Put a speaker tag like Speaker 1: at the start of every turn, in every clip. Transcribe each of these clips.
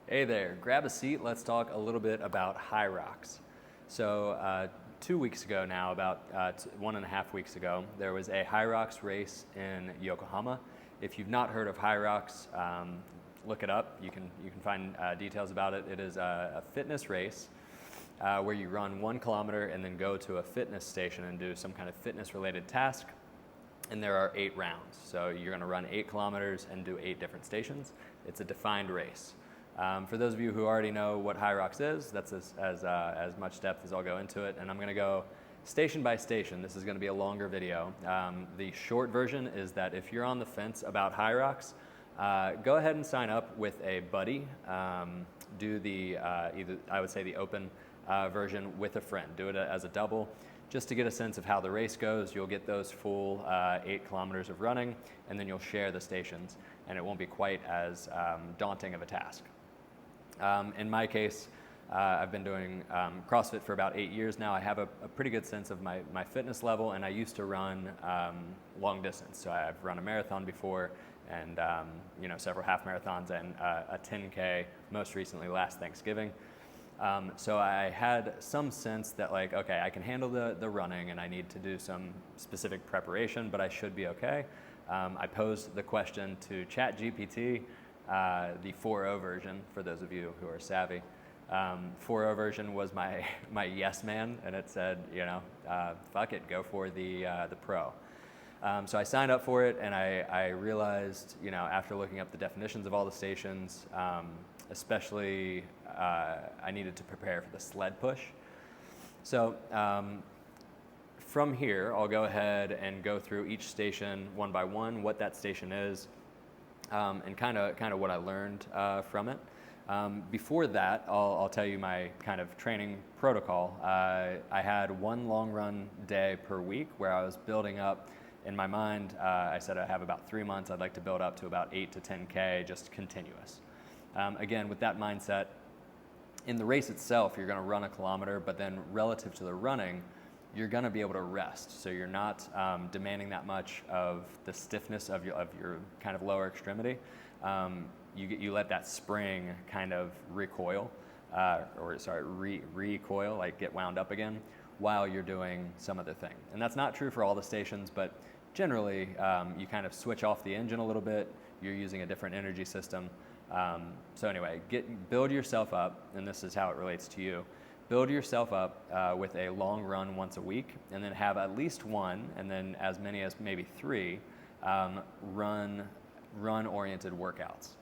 Speaker 1: Hey there, grab a seat. Let's talk a little bit about HYROX. So 2 weeks ago now, about 1.5 weeks ago, there was a HYROX race in Yokohama. If you've not heard of HYROX, look it up. You can find details about it. It is a fitness race where you run 1 kilometer and then go to a fitness station and do some kind of fitness related task. And there are 8 rounds. So you're going to run 8 kilometers and do 8 different stations. It's a defined race. For those of you who already know what HYROX is, that's as much depth as I'll go into it, and I'm going to go station by station. This is going to be a longer video. The short version is that if you're on the fence about HYROX, go ahead and sign up with a buddy. Do the I would say the open version with a friend. Do it as a double, just to get a sense of how the race goes. You'll get those full 8 kilometers of running, and then you'll share the stations, and it won't be quite as daunting of a task. In my case, I've been doing CrossFit for about 8 years now. I have a pretty good sense of my fitness level, and I used to run long distance. So I've run a marathon before, and several half marathons, and a 10K most recently last Thanksgiving. So I had some sense that okay, I can handle the running, and I need to do some specific preparation, but I should be okay. I posed the question to ChatGPT. The 4.0 version, for those of you who are savvy. 4.0 version was my yes man, and it said, fuck it, go for the pro. So I signed up for it, and I realized, after looking up the definitions of all the stations, especially I needed to prepare for the sled push. So from here, I'll go ahead and go through each station one by one, what that station is, and kind of what I learned from it. Before that, I'll tell you my kind of training protocol. I had 1 long run day per week where I was building up. In my mind, I said I have about 3 months. I'd like to build up to about 8 to 10K, just continuous. Again, with that mindset, in the race itself, you're going to run a kilometer, but then relative to the running, you're going to be able to rest. So you're not demanding that much of the stiffness of your kind of lower extremity. You let that spring kind of recoil, recoil, like get wound up again while you're doing some other thing. And that's not true for all the stations, but generally you kind of switch off the engine a little bit. You're using a different energy system. So anyway, build yourself up, and this is how it relates to you. Build yourself up with a long run once a week, and then have at least 1, and then as many as maybe 3 run-oriented workouts.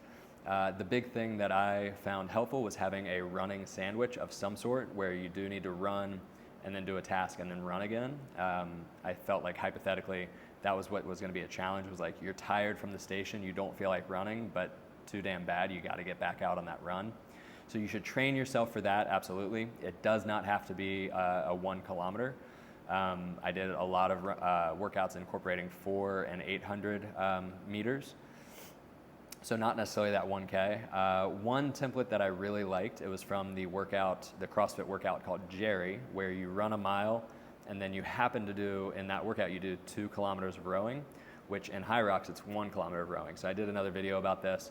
Speaker 1: The big thing that I found helpful was having a running sandwich of some sort, where you do need to run and then do a task and then run again. I felt like hypothetically that was what was going to be a challenge. Was like, you're tired from the station, you don't feel like running, but too damn bad, you got to get back out on that run. So you should train yourself for that, absolutely. It does not have to be a 1 kilometer. I did a lot of workouts incorporating 400 and 800 meters. So not necessarily that 1K. One template that I really liked, it was from the CrossFit workout called Jerry, where you run a mile, and then you happen to do, in that workout, you do 2 kilometers of rowing, which in HYROX, it's 1 kilometer of rowing. So I did another video about this.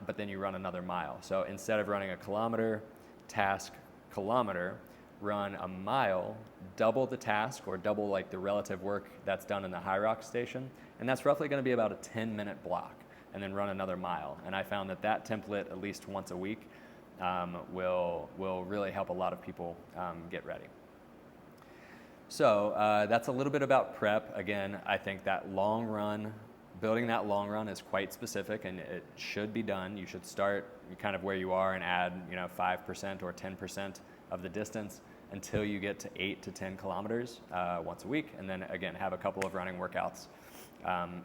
Speaker 1: But then you run another mile. So instead of running a kilometer, task, kilometer, run a mile, double the task, or double like the relative work that's done in the HYROX station. And that's roughly going to be about a 10-minute block, and then run another mile. And I found that template, at least once a week, will really help a lot of people get ready. So that's a little bit about prep. Again, I think that long run, building that long run is quite specific, and it should be done. You should start kind of where you are and add 5% or 10% of the distance until you get to 8 to 10 kilometers once a week, and then again have a couple of running workouts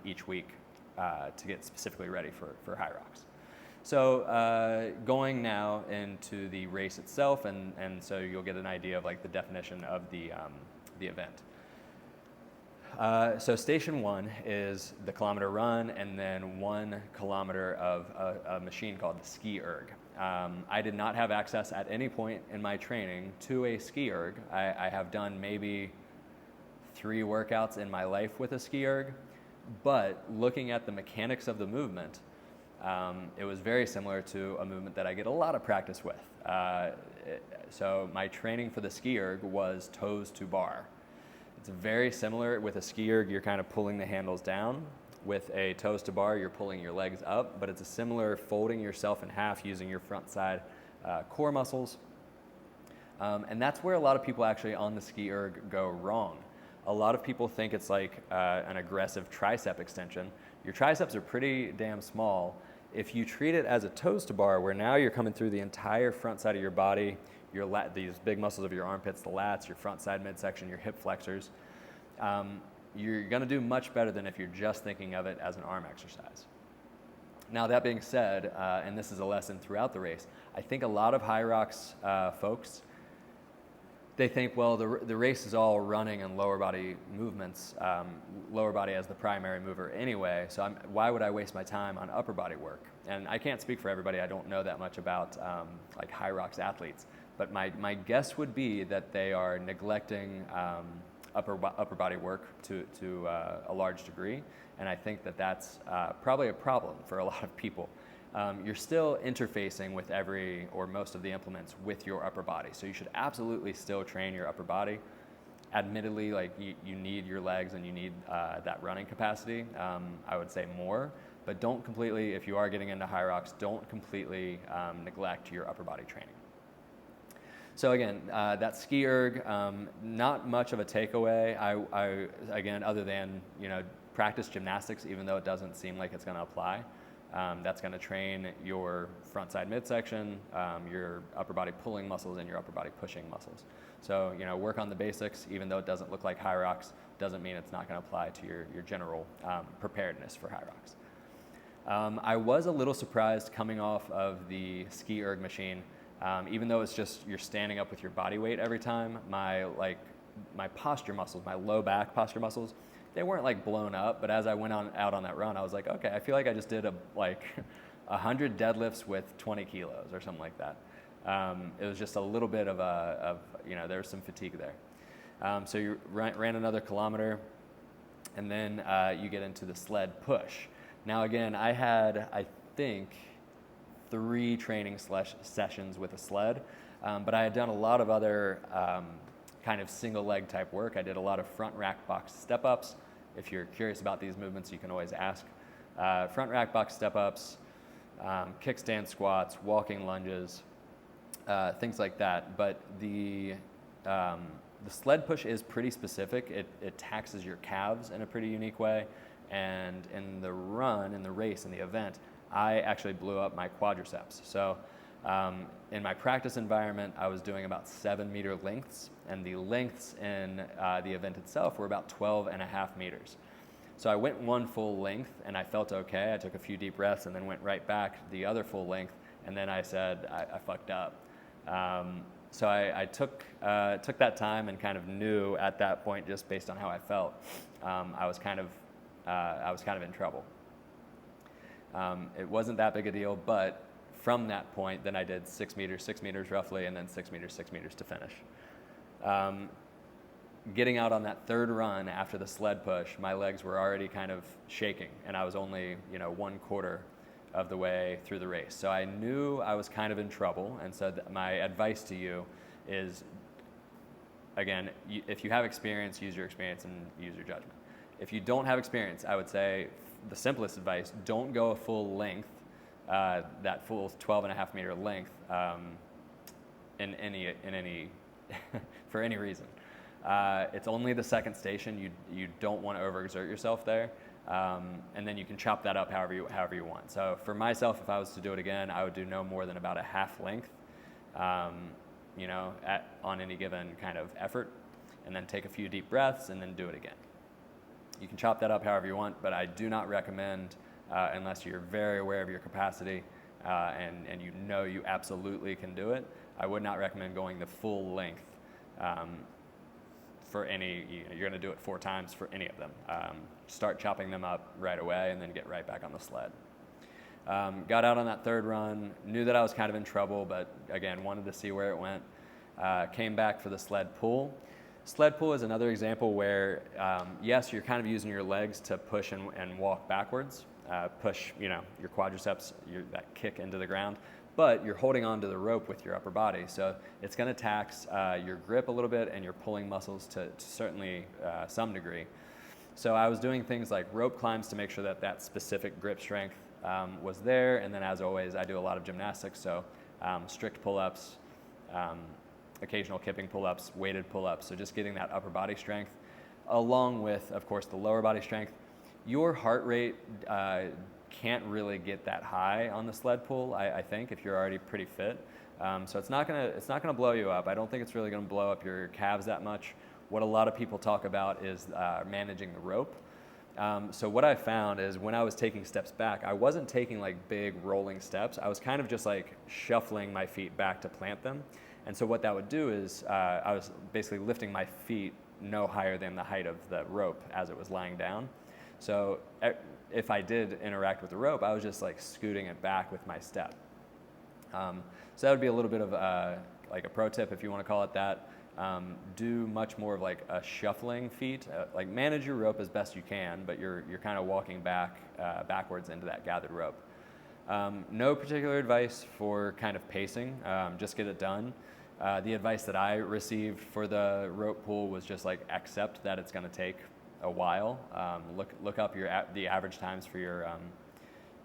Speaker 1: each week to get specifically ready for HYROX. So going now into the race itself, and so you'll get an idea of like the definition of the event. So station 1 is the kilometer run, and then 1 kilometer of a machine called the ski erg. I did not have access at any point in my training to a ski erg. I have done maybe 3 workouts in my life with a ski erg, but looking at the mechanics of the movement, it was very similar to a movement that I get a lot of practice with. So my training for the ski erg was toes to bar. It's very similar. With a ski erg, you're kind of pulling the handles down. With a toes to bar, you're pulling your legs up, but it's a similar folding yourself in half using your front side core muscles. And that's where a lot of people actually on the ski erg go wrong. A lot of people think it's like an aggressive tricep extension. Your triceps are pretty damn small. If you treat it as a toes to bar, where now you're coming through the entire front side of your body, these big muscles of your armpits, the lats, your front side midsection, your hip flexors, you're going to do much better than if you're just thinking of it as an arm exercise. Now, that being said, and this is a lesson throughout the race, I think a lot of HYROX folks, they think, well, the race is all running and lower body movements, lower body as the primary mover anyway, so why would I waste my time on upper body work? And I can't speak for everybody. I don't know that much about like HYROX athletes, but my guess would be that they are neglecting upper body work to a large degree, and I think that that's probably a problem for a lot of people. You're still interfacing with every or most of the implements with your upper body, so you should absolutely still train your upper body. Admittedly, like you need your legs and you need that running capacity. I would say more, but don't completely, if you are getting into HYROX, don't completely neglect your upper body training. So again, that ski erg, not much of a takeaway. I again, other than practice gymnastics, even though it doesn't seem like it's going to apply. That's going to train your front side midsection, your upper body pulling muscles, and your upper body pushing muscles. So work on the basics, even though it doesn't look like HYROX, doesn't mean it's not going to apply to your general preparedness for HYROX. I was a little surprised coming off of the ski erg machine. Even though it's just you're standing up with your body weight every time, my posture muscles, my low back posture muscles, they weren't like blown up. But as I went out on that run, I was like, okay, I feel like I just did 100 deadlifts with 20 kilos or something like that. It was just a little bit of there was some fatigue there. So you ran another kilometer, and then you get into the sled push. Now again, I had, I think, 3 training sessions with a sled, but I had done a lot of other kind of single leg type work. I did a lot of front rack box step ups. If you're curious about these movements, you can always ask. Front rack box step ups, kickstand squats, walking lunges, things like that. But the sled push is pretty specific. It taxes your calves in a pretty unique way. And in the race, in the event, I actually blew up my quadriceps. So in my practice environment, I was doing about 7-meter lengths, and the lengths in the event itself were about 12.5 meters. So I went one full length, and I felt okay. I took a few deep breaths and then went right back the other full length, and then I said, I fucked up. So I took that time and kind of knew at that point, just based on how I felt, I was kind of in trouble. It wasn't that big a deal, but from that point, then I did 6 meters roughly, and then 6 meters to finish. Getting out on that third run after the sled push, my legs were already kind of shaking, and I was only 1/4 of the way through the race. So I knew I was kind of in trouble, and so my advice to you is, again, if you have experience, use your experience and use your judgment. If you don't have experience, I would say the simplest advice, don't go a full length, that full 12.5 meter length in any for any reason. It's only the second station. You don't want to overexert yourself there, and then you can chop that up however you want. So for myself, if I was to do it again, I would do no more than about a half length, on any given kind of effort, and then take a few deep breaths and then do it again. You can chop that up however you want, but I do not recommend, unless you're very aware of your capacity and you absolutely can do it, I would not recommend going the full length for any, you're going to do it 4 times for any of them. Start chopping them up right away and then get right back on the sled. Got out on that third run, knew that I was kind of in trouble, but again, wanted to see where it went. Came back for the sled pull. Sled pull is another example where, yes, you're kind of using your legs to push and walk backwards, push, your quadriceps, that kick into the ground, but you're holding onto the rope with your upper body. So it's going to tax your grip a little bit and your pulling muscles to certainly some degree. So I was doing things like rope climbs to make sure that specific grip strength was there. And then as always, I do a lot of gymnastics. So strict pull-ups, occasional kipping pull-ups, weighted pull-ups. So just getting that upper body strength along with, of course, the lower body strength. Your heart rate can't really get that high on the sled pull, I think, if you're already pretty fit. So it's not gonna blow you up. I don't think it's really gonna blow up your calves that much. What a lot of people talk about is managing the rope. So what I found is when I was taking steps back, I wasn't taking like big rolling steps. I was kind of just like shuffling my feet back to plant them. And so what that would do is I was basically lifting my feet no higher than the height of the rope as it was lying down. So if I did interact with the rope, I was just like scooting it back with my step. So that would be a little bit of like a pro tip, if you want to call it that. Do much more of like a shuffling feet, like manage your rope as best you can, but you're kind of walking backwards into that gathered rope. No particular advice for kind of pacing, just get it done. The advice that I received for the rope pull was just like accept that it's going to take a while. Look up the average times for your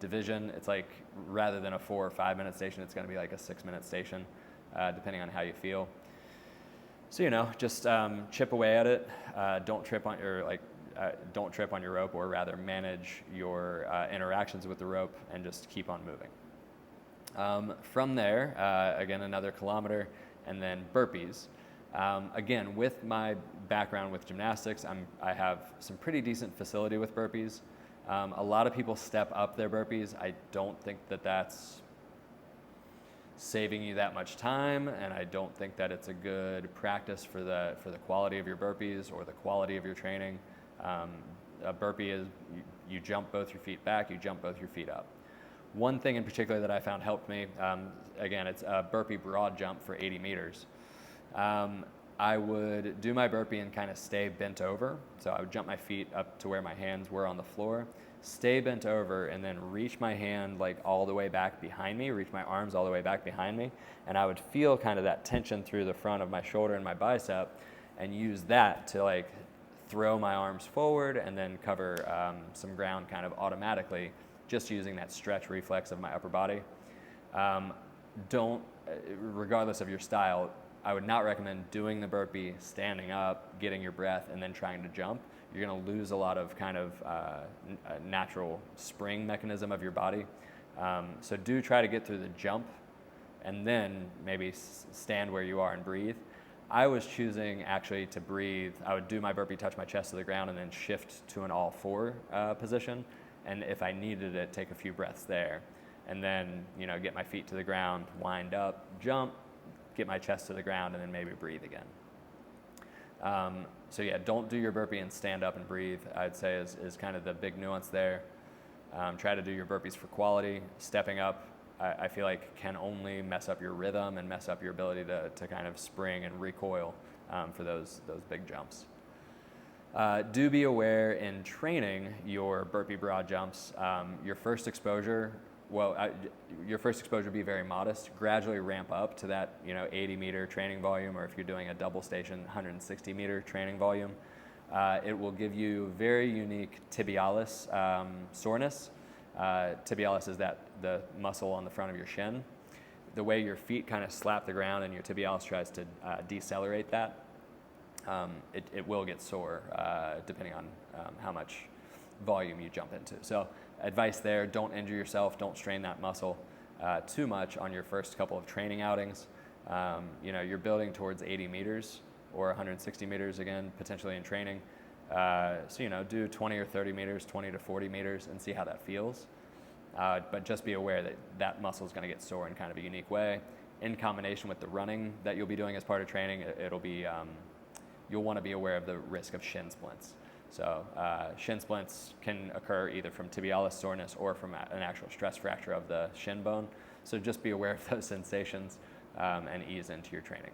Speaker 1: division. It's like rather than a 4 or 5 minute station, it's going to be like a 6 minute station, depending on how you feel. So just chip away at it. Don't trip on your rope, or rather manage your interactions with the rope and just keep on moving. From there, again, another kilometer, and then burpees. Again, with my background with gymnastics, I have some pretty decent facility with burpees. A lot of people step up their burpees. I don't think that that's saving you that much time, and I don't think that it's a good practice for the quality of your burpees or the quality of your training. A burpee is you jump both your feet back, you jump both your feet up. One thing in particular that I found helped me, again, it's a burpee broad jump for 80 meters. I would do my burpee and kind of stay bent over. So I would jump my feet up to where my hands were on the floor, stay bent over, and then reach my hand like all the way back behind me, reach my arms all the way back behind me. And I would feel kind of that tension through the front of my shoulder and my bicep, and use that to like throw my arms forward and then cover some ground kind of automatically, just using that stretch reflex of my upper body. Regardless of your style, I would not recommend doing the burpee, standing up, getting your breath, and then trying to jump. You're going to lose a lot of kind of natural spring mechanism of your body. So do try to get through the jump and then maybe stand where you are and breathe. I was choosing actually to breathe. I would do my burpee, touch my chest to the ground, and then shift to an all four position. And if I needed it, take a few breaths there. And then, get my feet to the ground, wind up, jump, get my chest to the ground, and then maybe breathe again. So yeah, don't do your burpee and stand up and breathe, I'd say is kind of the big nuance there. Try to do your burpees for quality. Stepping up, I feel like can only mess up your rhythm and mess up your ability to kind of spring and recoil for those big jumps. Do be aware in training your burpee broad jumps, your first exposure would be very modest. Gradually ramp up to that 80 meter training volume, or if you're doing a double station, 160 meter training volume. It will give you very unique tibialis soreness. Tibialis is the muscle on the front of your shin. The way your feet kind of slap the ground and your tibialis tries to decelerate that, it will get sore depending on how much volume you jump into. So advice there, don't injure yourself, don't strain that muscle too much on your first couple of training outings. You're building towards 80 meters or 160 meters again, potentially in training. So do 20 or 30 meters, 20 to 40 meters, and see how that feels. But just be aware that muscle is going to get sore in kind of a unique way. In combination with the running that you'll be doing as part of training, it'll be you'll want to be aware of the risk of shin splints. So shin splints can occur either from tibialis soreness or from an actual stress fracture of the shin bone. So just be aware of those sensations and ease into your training.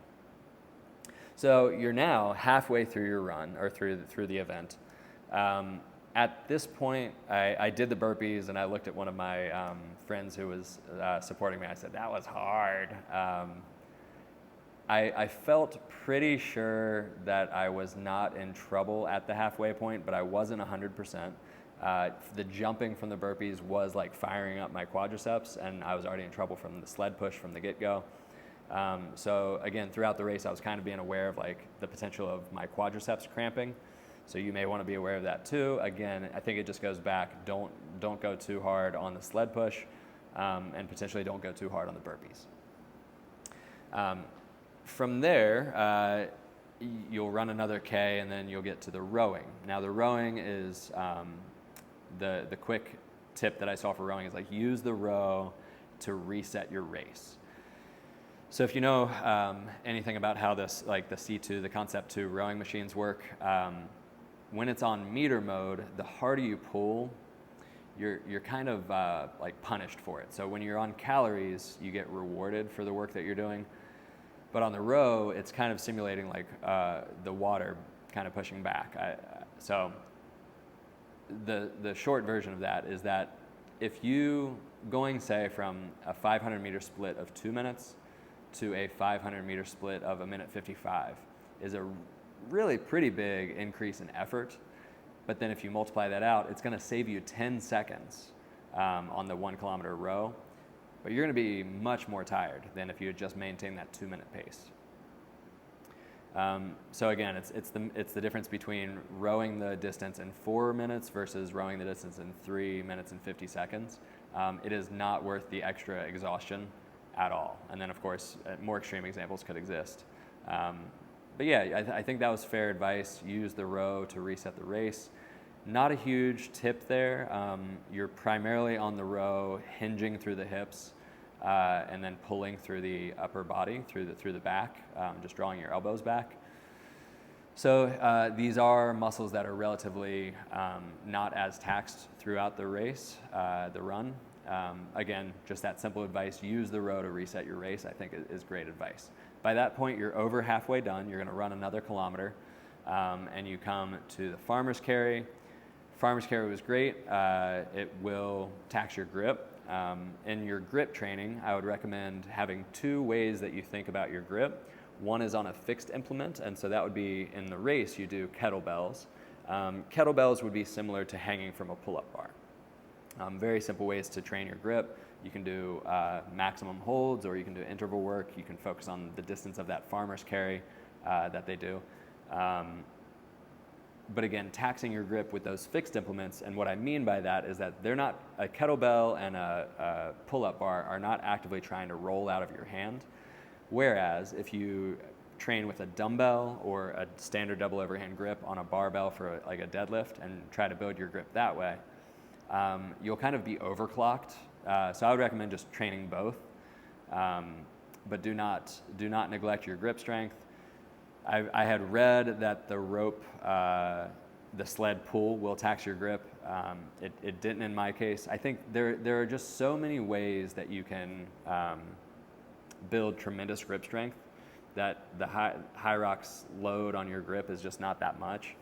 Speaker 1: So you're now halfway through your run or through the event. At this point, I did the burpees, and I looked at one of my friends who was supporting me. I said, that was hard. I felt pretty sure that I was not in trouble at the halfway point, but I wasn't 100%. The jumping from the burpees was like firing up my quadriceps, and I was already in trouble from the sled push from the get-go. So again, throughout the race, I was kind of being aware of like the potential of my quadriceps cramping. So you may want to be aware of that too. Again, I think it just goes back, don't go too hard on the sled push, and potentially don't go too hard on the burpees. From there, you'll run another K, and then you'll get to the rowing. Now the rowing is, the quick tip that I saw for rowing is like use the row to reset your race. So if you know anything about how this, like the C2, the Concept 2 rowing machines work, when it's on meter mode, the harder you pull, you're kind of like punished for it. So when you're on calories, you get rewarded for the work that you're doing. But on the row, it's kind of simulating like the water kind of pushing back. So the short version of that is that if you going, say, from a 500 meter split of 2 minutes to a 500 meter split of 1:55 is a really pretty big increase in effort. But then if you multiply that out, it's going to save you 10 seconds on the 1 kilometer row. But you're going to be much more tired than if you had just maintained that 2-minute pace. So again, it's the difference between rowing the distance in 4 minutes versus rowing the distance in 3 minutes and 50 seconds. It is not worth the extra exhaustion at all. And then of course, more extreme examples could exist. But yeah, I think that was fair advice. Use the row to reset the race. Not a huge tip there. You're primarily on the row, hinging through the hips, and then pulling through the upper body, through the back, just drawing your elbows back. So these are muscles that are relatively not as taxed throughout the race, the run. Again, just that simple advice, use the row to reset your race, I think is great advice. By that point, you're over halfway done. You're going to run another kilometer, and you come to the farmer's carry. Farmer's carry was great. It will tax your grip. In your grip training, I would recommend having 2 ways that you think about your grip. One is on a fixed implement, and so that would be in the race, you do kettlebells. Kettlebells would be similar to hanging from a pull-up bar. Very simple ways to train your grip. You can do maximum holds, or you can do interval work. You can focus on the distance of that farmer's carry that they do. But again, taxing your grip with those fixed implements, and what I mean by that is that they're not, a kettlebell and a pull-up bar are not actively trying to roll out of your hand. Whereas if you train with a dumbbell or a standard double overhand grip on a barbell for like a deadlift and try to build your grip that way, you'll kind of be overclocked. So I would recommend just training both, but do not neglect your grip strength. I had read that the rope, the sled pull will tax your grip. It didn't in my case. I think there are just so many ways that you can build tremendous grip strength that the HYROX load on your grip is just not that much.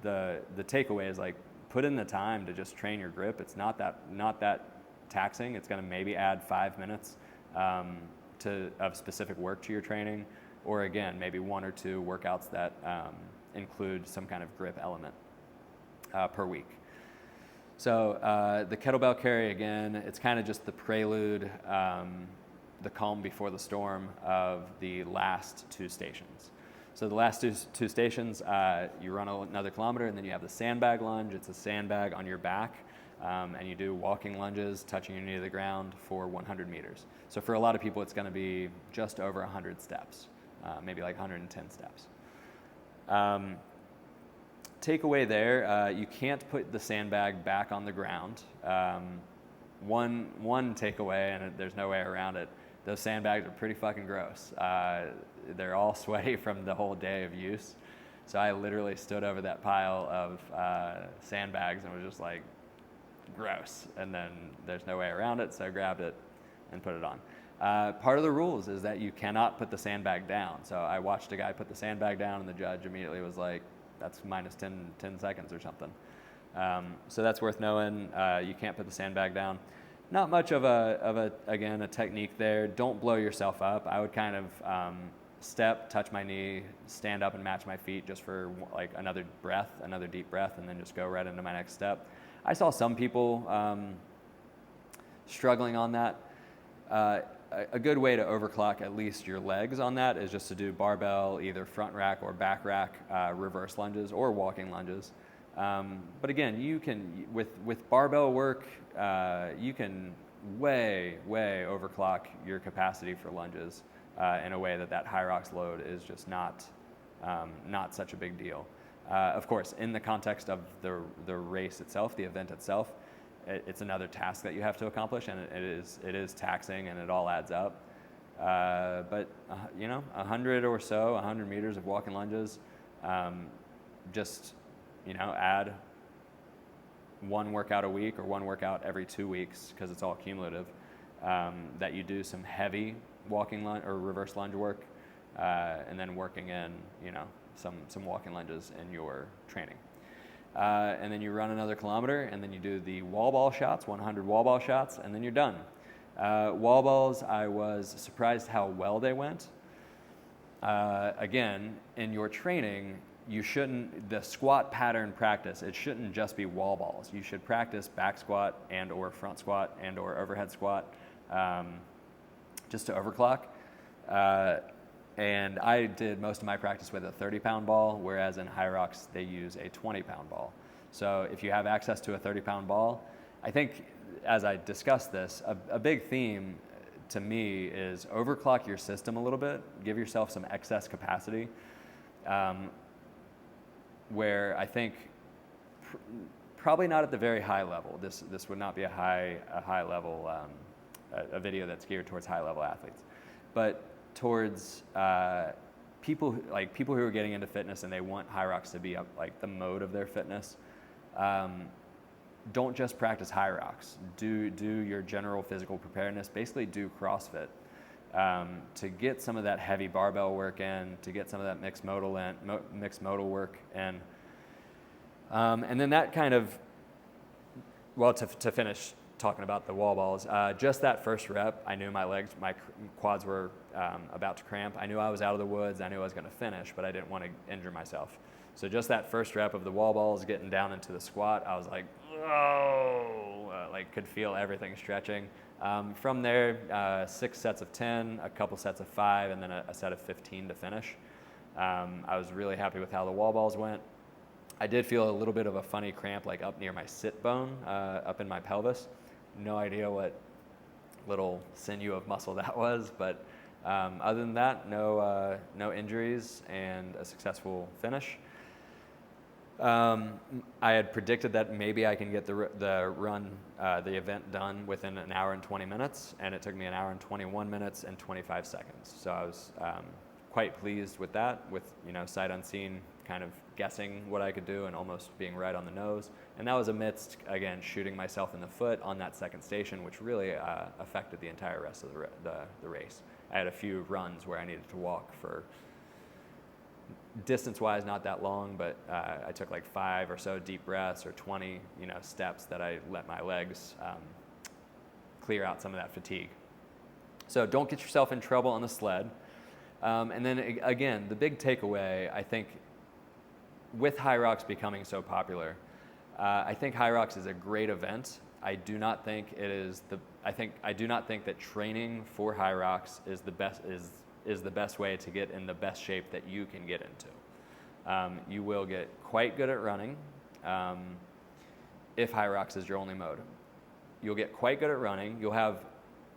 Speaker 1: The takeaway is like put in the time to just train your grip. It's not that taxing. It's going to maybe add 5 minutes of specific work to your training. Or again, maybe 1 or 2 workouts that include some kind of grip element per week. So the kettlebell carry, again, it's kind of just the prelude, the calm before the storm of the last 2 stations. So the last two stations, you run another kilometer, and then you have the sandbag lunge. It's a sandbag on your back, and you do walking lunges, touching your knee to the ground for 100 meters. So for a lot of people, it's going to be just over 100 steps. Maybe like 110 steps. Takeaway there, you can't put the sandbag back on the ground. One takeaway, and there's no way around it, those sandbags are pretty fucking gross. They're all sweaty from the whole day of use. So I literally stood over that pile of sandbags and was just like, gross. And then there's no way around it, so I grabbed it and put it on. Part of the rules is that you cannot put the sandbag down. So I watched a guy put the sandbag down, and the judge immediately was like, that's minus 10 seconds or something. So that's worth knowing. You can't put the sandbag down. Not much of again, a technique there. Don't blow yourself up. I would kind of step, touch my knee, stand up and match my feet just for like another deep breath, and then just go right into my next step. I saw some people struggling on that. A good way to overclock at least your legs on that is just to do barbell, either front rack or back rack, reverse lunges or walking lunges. But again, you can, with barbell work, you can way overclock your capacity for lunges in a way that HYROX load is just not such a big deal. Of course, in the context of the race itself, the event itself, it's another task that you have to accomplish, and it is taxing, and it all adds up. But 100 meters of walking lunges, just add one workout a week or one workout every 2 weeks, because it's all cumulative. That you do some heavy walking lunge or reverse lunge work, and then working in some walking lunges in your training. And then you run another kilometer, and then you do the wall ball shots, 100 wall ball shots, and then you're done. Wall balls, I was surprised how well they went. Again, in your training, the squat pattern practice, it shouldn't just be wall balls. You should practice back squat and or front squat and or overhead squat, just to overclock. And I did most of my practice with a 30-pound ball, whereas in HYROX they use a 20-pound ball. So if you have access to a 30-pound ball, I think, as I discussed this, a big theme to me is overclock your system a little bit, give yourself some excess capacity, where I think probably not at the very high level. This would not be a high level, a video that's geared towards high level athletes, but towards people who are getting into fitness and they want HYROX to be like the mode of their fitness. Don't just practice HYROX. Do your general physical preparedness. Basically, do CrossFit to get some of that heavy barbell work in, to get some of that mixed modal work in, and then that kind of, well, to finish talking about the wall balls, just that first rep, I knew my quads were about to cramp. I knew I was out of the woods. I knew I was going to finish, but I didn't want to injure myself. So just that first rep of the wall balls, getting down into the squat, I was like, oh, could feel everything stretching. From there, 6 sets of 10, a couple sets of 5, and then a set of 15 to finish. I was really happy with how the wall balls went. I did feel a little bit of a funny cramp, like up near my sit bone, up in my pelvis. No idea what little sinew of muscle that was, but other than that, no injuries and a successful finish. I had predicted that maybe I can get the event done within an hour and 20 minutes, and it took me an hour and 21 minutes and 25 seconds. So I was quite pleased with that, with sight unseen, kind of guessing what I could do and almost being right on the nose. And that was amidst, again, shooting myself in the foot on that second station, which really affected the entire rest of the race. I had a few runs where I needed to walk for, distance-wise, not that long, but I took like 5 or so deep breaths or 20, steps that I let my legs clear out some of that fatigue. So don't get yourself in trouble on the sled. And then again, the big takeaway, I think, with HYROX becoming so popular, I think HYROX is a great event. I do not think that training for HYROX is the best way to get in the best shape that you can get into. You will get quite good at running if HYROX is your only mode. You'll get quite good at running. You'll have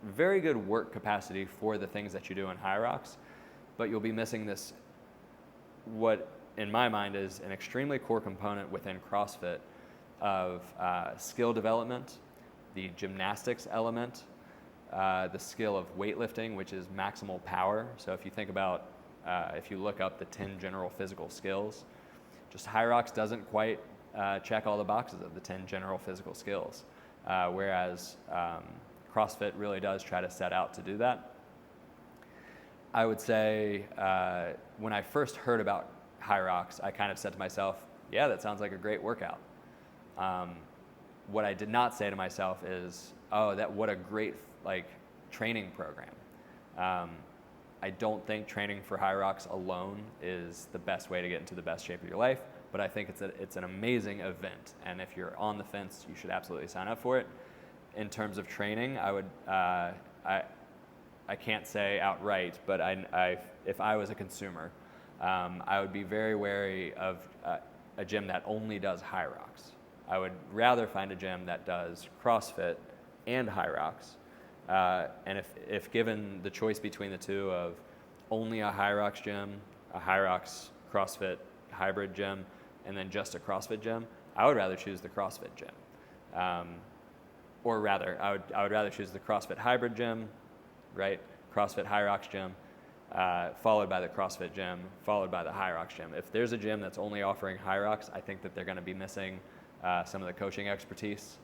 Speaker 1: very good work capacity for the things that you do in HYROX, but you'll be missing this, what in my mind is an extremely core component within CrossFit of skill development, the gymnastics element, the skill of weightlifting, which is maximal power. So if you think about, if you look up the 10 general physical skills, just HYROX doesn't quite check all the boxes of the 10 general physical skills, whereas CrossFit really does try to set out to do that. I would say when I first heard about HYROX, I kind of said to myself, yeah, that sounds like a great workout. What I did not say to myself is, oh, what a great like training program. I don't think training for HYROX alone is the best way to get into the best shape of your life, but I think it's an amazing event, and if you're on the fence, you should absolutely sign up for it. In terms of training, I would I can't say outright, but if I was a consumer, I would be very wary of a gym that only does HYROX. I would rather find a gym that does CrossFit and HYROX. And if given the choice between the two of only a HYROX gym, a HYROX CrossFit hybrid gym, and then just a CrossFit gym, I would rather choose the CrossFit gym. Or rather, I would rather choose the CrossFit hybrid gym, right? CrossFit HYROX gym, followed by the CrossFit gym, followed by the HYROX gym. If there's a gym that's only offering HYROX, I think that they're going to be missing some of the coaching expertise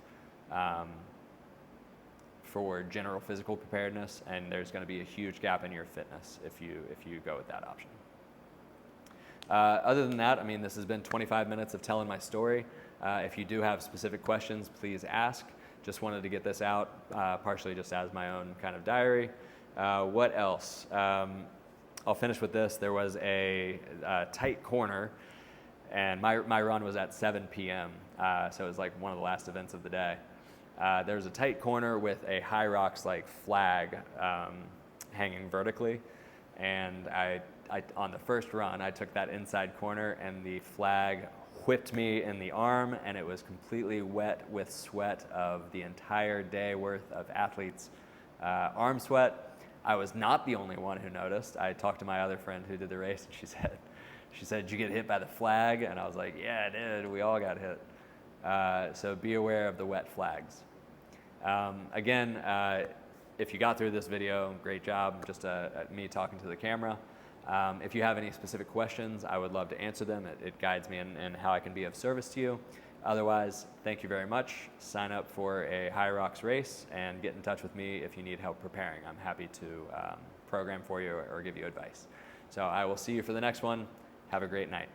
Speaker 1: for general physical preparedness, and there's going to be a huge gap in your fitness if you go with that option. Other than that, I mean, this has been 25 minutes of telling my story. If you do have specific questions, please ask. Just wanted to get this out, partially just as my own kind of diary. What else? I'll finish with this. There was a tight corner, and my run was at 7 p.m., so it was like one of the last events of the day. There was a tight corner with a HYROX like flag hanging vertically, and I on the first run, I took that inside corner, and the flag whipped me in the arm, and it was completely wet with sweat of the entire day worth of athletes' arm sweat. I was not the only one who noticed. I talked to my other friend who did the race, and she said, "Did you get hit by the flag?" And I was like, "Yeah, I did. We all got hit." So be aware of the wet flags. Again, if you got through this video, great job. Just me talking to the camera. If you have any specific questions, I would love to answer them. It guides me in how I can be of service to you. Otherwise, thank you very much. Sign up for a HYROX race and get in touch with me if you need help preparing. I'm happy to program for you or give you advice. So I will see you for the next one. Have a great night.